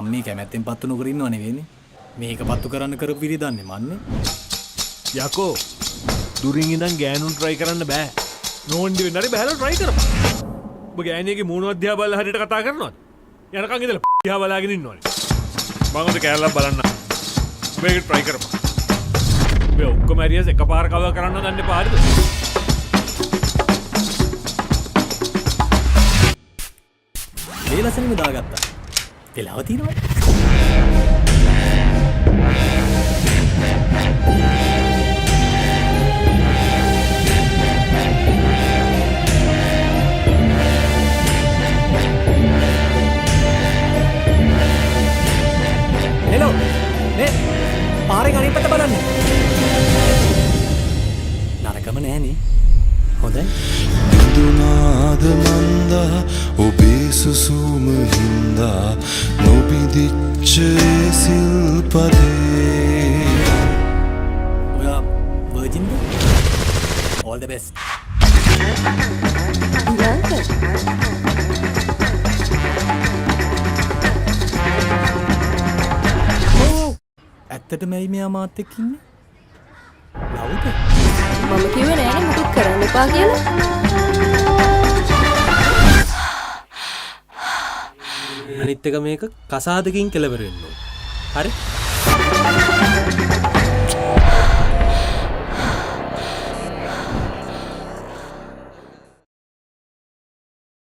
මම මේ කැමැත්තෙන් පත්තු නොකර ඉන්නව නෙවෙයිනේ. මේක පත්තු කරන්න කරපු විරිදන්නේ මන්නේ. යකෝ දුරින් ඉඳන් ගෑනුන් try කරන්න බෑ. නෝන්ඩි වෙන්න හරි බෑලා try කරපන්. ඔබ ගෑණියගේ මූණ අධ්‍යා බලලා හරියට කතා කරනවද? යනකන් ඉඳලා දිහා බලාගෙන ඉන්නවනේ. මම උඩ කෑල්ලක් බලන්න. මේක try කරපන්. ඔබ ඔක්කොම ඇරියස් එකපාර කවර් කරන්න ගන්න එපා හරිද? මේ ලස්සනෙම දාගත්තා. වෙලාව තියෙනවා. හෙලෝ මේ පාරේ අනිත් පැත්ත බලන්න. නරකම නෑනේ. හොඳයි. දුනාද මන්දා ඔබේ සුසුම හින්දා නොබිදිච්ච සිල්පදේ. ඔයා වර්ජින්ද? all the best. ඇත්තටම ඇයි මෙයා මාත් එක්ක ඉන්නේ? ලව්ද? මම කිව්වේ නෑනේ මුකුත් කරන්න එපා කියලා. අනිත් එක මේක කසාදකින් කෙලවර වෙන්න ඕන. හරි?